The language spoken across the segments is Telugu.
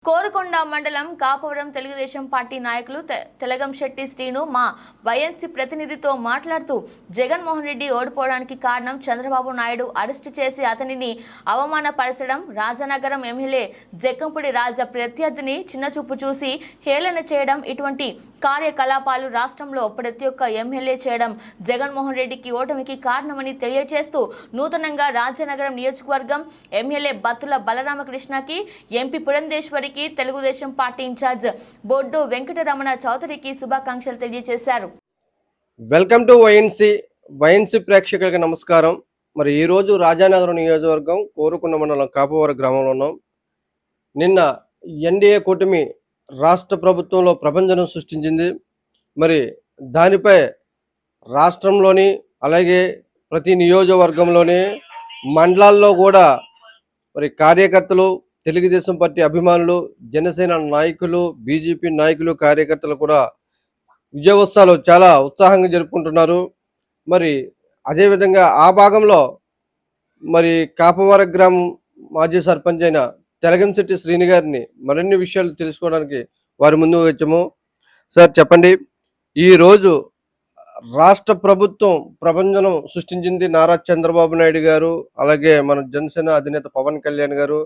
కోరుకొండ మండలం కాపవరం తెలుగుదేశం పార్టీ నాయకులు తెలగంశెట్టి శ్రీను మా వైఎన్సీ ప్రతినిధితో మాట్లాడుతూ జగన్మోహన్ రెడ్డి ఓడిపోవడానికి కారణం చంద్రబాబు నాయుడు అరెస్టు చేసి అతనిని అవమానపరచడం, రాజనగరం ఎమ్మెల్యే జక్కంపూడి రాజా ప్రత్యర్థిని చిన్నచూపు చూసి హేళన చేయడం, ఇటువంటి కార్యకలాపాలు రాష్ట్రంలో ప్రతి ఒక్క ఎమ్మెల్యే చేయడం జగన్మోహన్ రెడ్డికి ఓటమికి కారణమని తెలియజేస్తూ నూతనంగా రాజనగరం నియోజకవర్గం ఎమ్మెల్యే బత్తుల బలరామకృష్ణకి, ఎంపీ పురంధేశ్వరికి, తెలుగుదేశం పార్టీ ఇన్ఛార్జ్ బొడ్డు వెంకటరమణ చౌదరికి శుభాకాంక్షలు తెలియజేశారు. వెల్కమ్ టు వైఎన్సీ ప్రేక్షకులకు నమస్కారం. మరి ఈ రోజు రాజానగరం నియోజకవర్గం కోరుకొండ మండలం కాపవరం గ్రామంలో ఉన్నాం. నిన్న ఎన్డీఏ కూటమి రాష్ట్ర ప్రభుత్వంలో ప్రభంజనం సృష్టించింది. మరి దానిపై రాష్ట్రంలోని అలాగే ప్రతి నియోజకవర్గంలోని మండలాల్లో కూడా మరి కార్యకర్తలు, తెలుగుదేశం పార్టీ అభిమానులు, జనసేన నాయకులు, బీజేపీ నాయకులు, కార్యకర్తలు కూడా విజయోత్సవాలు చాలా ఉత్సాహంగా జరుపుకుంటున్నారు. మరి అదేవిధంగా ఆ భాగంలో మరి కాపవరం గ్రామం మాజీ సర్పంచ్ అయిన తెలగంశెట్టి శ్రీని గారిని మరిన్ని విషయాలు తెలుసుకోవడానికి వారి ముందుకు వచ్చాము. సార్ చెప్పండి, ఈరోజు రాష్ట్ర ప్రభుత్వం ప్రభంజనం సృష్టించింది నారా చంద్రబాబు నాయుడు గారు, అలాగే మన జనసేన అధినేత పవన్ కళ్యాణ్ గారు,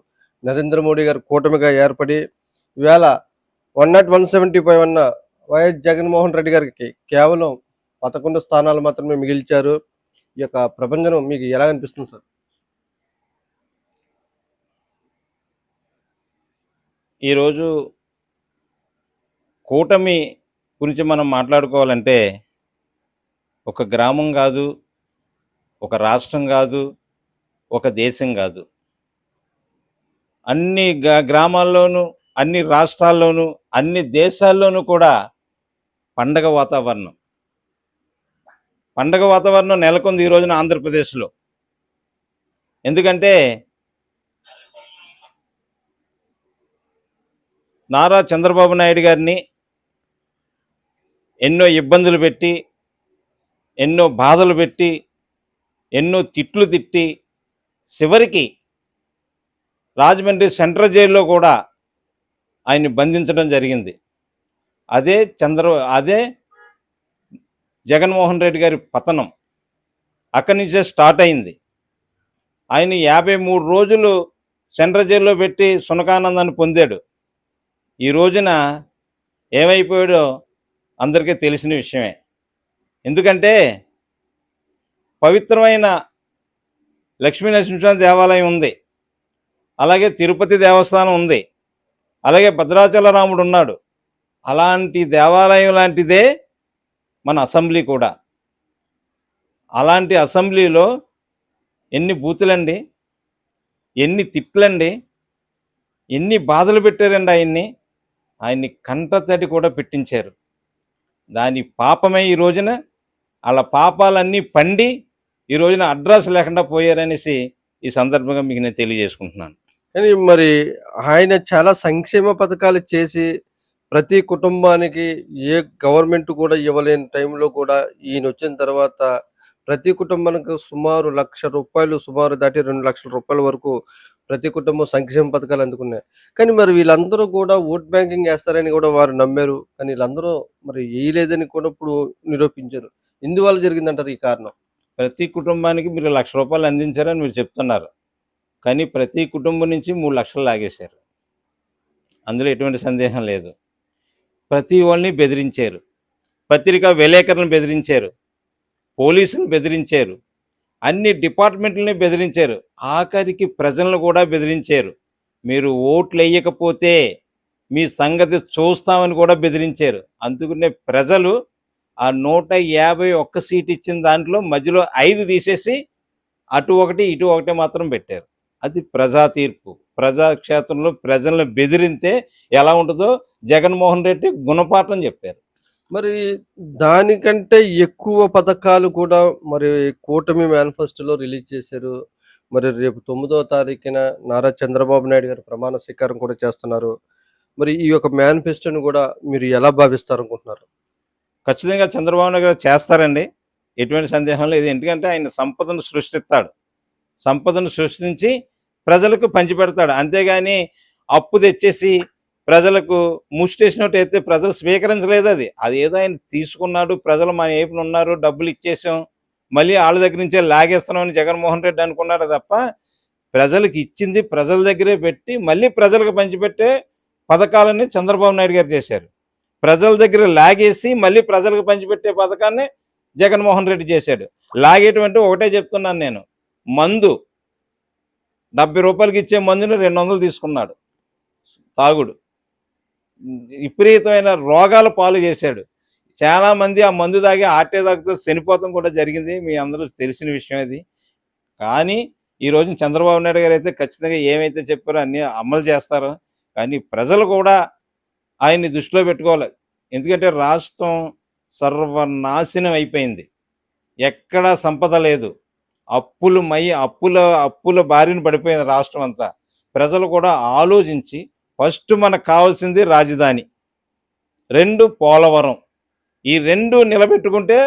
నరేంద్ర మోడీ గారు కూటమిగా ఏర్పడి ఈవేళ 175 ఉన్న వైఎస్ జగన్మోహన్ రెడ్డి గారికి కేవలం 11 స్థానాలు మాత్రమే మిగిల్చారు. ఈ యొక్క ప్రభంజనం మీకు ఎలా అనిపిస్తుంది సార్? ఈరోజు కూటమి గురించి మనం మాట్లాడుకోవాలంటే ఒక గ్రామం కాదు, ఒక రాష్ట్రం కాదు, ఒక దేశం కాదు, అన్ని గ్రామాల్లోనూ, అన్ని రాష్ట్రాల్లోనూ, అన్ని దేశాల్లోనూ కూడా పండగ వాతావరణం నెలకొంది ఈ రోజున ఆంధ్రప్రదేశ్లో. ఎందుకంటే నారా చంద్రబాబు నాయుడు గారిని ఎన్నో ఇబ్బందులు పెట్టి, ఎన్నో బాధలు పెట్టి, ఎన్నో తిట్లు తిట్టి చివరికి రాజమండ్రి సెంట్రల్ జైల్లో కూడా ఆయన్ని బంధించడం జరిగింది. అదే జగన్మోహన్ రెడ్డి గారి పతనం అక్కడి నుంచే స్టార్ట్ అయింది. ఆయన 53 రోజులు సెంట్రల్ జైల్లో పెట్టి సునకానందాన్ని పొందాడు. ఈ రోజున ఏమైపోయాడో అందరికీ తెలిసిన విషయమే. ఎందుకంటే పవిత్రమైన లక్ష్మీనరసింహస్వామి దేవాలయం ఉంది, అలాగే తిరుపతి దేవస్థానం ఉంది, అలాగే భద్రాచల రాముడు ఉన్నాడు. అలాంటి దేవాలయం లాంటిదే మన అసెంబ్లీ కూడా. అలాంటి అసెంబ్లీలో ఎన్ని బూతులండి, ఎన్ని తిట్లండి, ఎన్ని బాధలు పెట్టారండి. ఆయన్ని కంటతడి కూడా పెట్టించారు. దాని పాపమే ఈ రోజున అలా పాపాలన్నీ పండి ఈ రోజున అడ్రస్ లేకుండా పోయారనేసి ఈ సందర్భంగా మీకు నేను తెలియజేసుకుంటున్నాను. కానీ మరి ఆయన చాలా సంక్షేమ పథకాలు చేసి ప్రతి కుటుంబానికి ఏ గవర్నమెంట్ కూడా ఇవ్వలేని టైంలో కూడా ఈయన వచ్చిన తర్వాత ప్రతి కుటుంబానికి సుమారు ₹1,00,000, సుమారు దాటి ₹2,00,000 వరకు ప్రతి కుటుంబం సంక్షేమ పథకాలు అందుకున్నాయి. కానీ మరి వీళ్ళందరూ కూడా ఓట్ బ్యాంకింగ్ వేస్తారని కూడా వారు నమ్మారు. కానీ వీళ్ళందరూ మరి వేయలేదని కూడా ఇప్పుడు నిరూపించారు. ఇందువల్ల జరిగిందంటారు ఈ కారణం? ప్రతి కుటుంబానికి మీరు ₹1,00,000 అందించారని మీరు చెప్తున్నారు, కానీ ప్రతి కుటుంబం నుంచి 3 లక్షలు లాగేశారు. అందులో ఎటువంటి సందేహం లేదు. ప్రతి వాళ్ళని బెదిరించారు, పత్రికా విలేకరులను బెదిరించారు, పోలీసులను బెదిరించారు, అన్ని డిపార్ట్మెంట్లని బెదిరించారు, ఆఖరికి ప్రజలను కూడా బెదిరించారు. మీరు ఓట్లు వేయకపోతే మీ సంగతి చూస్తామని కూడా బెదిరించారు. అందుకనే ప్రజలు ఆ 151 సీట్ ఇచ్చిన దాంట్లో మధ్యలో 5 తీసేసి అటు ఒకటి ఇటు ఒకటి మాత్రం పెట్టారు. అది ప్రజా తీర్పు. ప్రజాక్షేత్రంలో ప్రజలను బెదిరితే ఎలా ఉంటుందో జగన్మోహన్ రెడ్డి గుణపాఠం చెప్పారు. మరి దానికంటే ఎక్కువ పథకాలు కూడా మరి కూటమి మేనిఫెస్టోలో రిలీజ్ చేశారు. మరి రేపు 9వ తారీఖున నారా చంద్రబాబు నాయుడు గారు ప్రమాణ స్వీకారం కూడా చేస్తున్నారు. మరి ఈ యొక్క మేనిఫెస్టోని కూడా మీరు ఎలా భావిస్తారు అనుకుంటున్నారు? ఖచ్చితంగా చంద్రబాబు నాయుడు గారు చేస్తారండి, ఎటువంటి సందేహం లేదు. ఎందుకంటే ఆయన సంపదను సృష్టిస్తాడు, సంపదను సృష్టించి ప్రజలకు పంచిపెడతాడు. అంతేగాని అప్పు తెచ్చేసి ప్రజలకు ముష్టేసినట్టు అయితే ప్రజలు స్వీకరించలేదు. అది అది ఏదో ఆయన తీసుకున్నాడు, ప్రజలు మన వైపున ఉన్నారు, డబ్బులు ఇచ్చేసాం, మళ్ళీ వాళ్ళ దగ్గర నుంచే లాగేస్తున్నామని జగన్మోహన్ రెడ్డి అనుకున్నాడు తప్ప ప్రజలకు ఇచ్చింది ప్రజల దగ్గరే పెట్టి మళ్ళీ ప్రజలకు పంచిపెట్టే పథకాలని చంద్రబాబు నాయుడు గారు చేశారు. ప్రజల దగ్గర లాగేసి మళ్ళీ ప్రజలకు పంచిపెట్టే పథకాన్ని జగన్మోహన్ రెడ్డి చేశాడు. లాగేటువంటి ఒకటే చెప్తున్నాను నేను, మందు 70 రూపాయలకి ఇచ్చే మందుని 200 తీసుకున్నాడు తాగుడు. విపరీతమైన రోగాల పాలు చేశాడు. చాలామంది ఆ మందు తాగి ఆటే తాగుతూ చనిపోవడం కూడా జరిగింది, మీ అందరూ తెలిసిన విషయం ఇది. కానీ ఈరోజు చంద్రబాబు నాయుడు గారు అయితే ఖచ్చితంగా ఏమైతే చెప్పారో అన్నీ అమలు చేస్తారు. కానీ ప్రజలు కూడా ఆయన్ని దృష్టిలో పెట్టుకోవాలి. ఎందుకంటే రాష్ట్రం సర్వనాశనం అయిపోయింది, ఎక్కడా సంపద లేదు, అప్పుల బారిన పడిపోయింది రాష్ట్రం అంతా. ప్రజలు కూడా ఆలోచించి ఫస్ట్ మనకు కావాల్సింది రాజధాని, 2 పోలవరం, ఈ 2 నిలబెట్టుకుంటే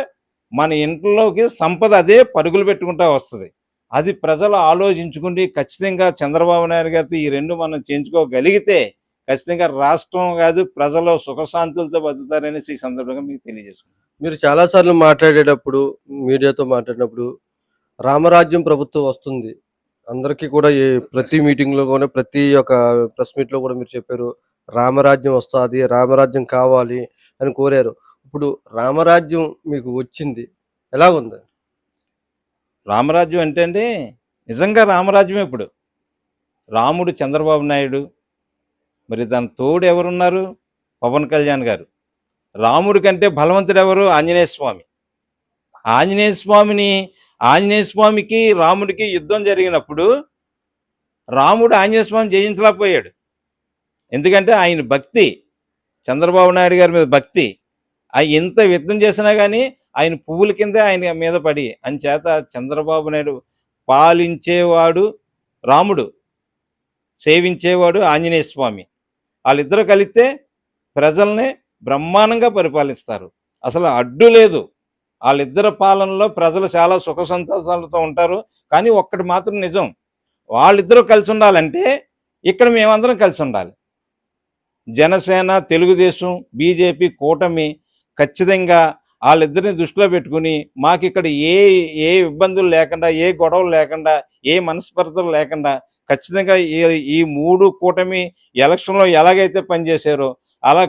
మన ఇంట్లోకి సంపద అదే పరుగులు పెట్టుకుంటా వస్తుంది. అది ప్రజలు ఆలోచించుకుంటే ఖచ్చితంగా చంద్రబాబు నాయుడు గారితో ఈ 2 మనం చేయించుకోగలిగితే ఖచ్చితంగా రాష్ట్రం కాదు ప్రజలు సుఖశాంతులతో బతుకుతారనేసి ఈ సందర్భంగా మీకు తెలియజేసుకుంటాను. మీరు చాలాసార్లు మాట్లాడేటప్పుడు, మీడియాతో మాట్లాడినప్పుడు రామరాజ్యం ప్రభుత్వం వస్తుంది అందరికీ కూడా, ప్రతి మీటింగ్లో కూడా, ప్రతి ఒక్క ప్రెస్ మీట్లో కూడా మీరు చెప్పారు రామరాజ్యం వస్తుంది, రామరాజ్యం కావాలి అని కోరారు. ఇప్పుడు రామరాజ్యం మీకు వచ్చింది, ఎలా ఉంది? రామరాజ్యం అంటే అండి నిజంగా రామరాజ్యం. ఇప్పుడు రాముడు చంద్రబాబు నాయుడు, మరి దాని తోడు ఎవరున్నారు? పవన్ కళ్యాణ్ గారు. రాముడి కంటే బలవంతుడు ఎవరు? ఆంజనేయ స్వామి. ఆంజనేయ స్వామికి రాముడికి యుద్ధం జరిగినప్పుడు రాముడు ఆంజనేయ స్వామి జయించలేకపోయాడు. ఎందుకంటే ఆయన భక్తి, చంద్రబాబు నాయుడు గారి మీద భక్తి, ఎంత యుద్ధం చేసినా కానీ ఆయన పువ్వుల కిందే ఆయన మీద పడి, అంచేత చంద్రబాబు నాయుడు పాలించేవాడు రాముడు, సేవించేవాడు ఆంజనేయ స్వామి. వాళ్ళిద్దరూ కలిస్తే ప్రజల్ని బ్రహ్మాండంగా పరిపాలిస్తారు, అసలు అడ్డు లేదు. వాళ్ళిద్దరు పాలనలో ప్రజలు చాలా సుఖ సంతోషాలతో ఉంటారు. కానీ ఒక్కటి మాత్రం నిజం, వాళ్ళిద్దరూ కలిసి ఉండాలంటే ఇక్కడ మేమందరం కలిసి ఉండాలి. జనసేన, తెలుగుదేశం, బీజేపీ కూటమి ఖచ్చితంగా వాళ్ళిద్దరిని దృష్టిలో పెట్టుకుని మాకు ఇక్కడ ఏ ఇబ్బందులు లేకుండా, ఏ గొడవలు లేకుండా, ఏ మనస్పర్ధలు లేకుండా ఖచ్చితంగా ఈ 3 కూటమి ఎలక్షన్లో ఎలాగైతే పనిచేశారో అలా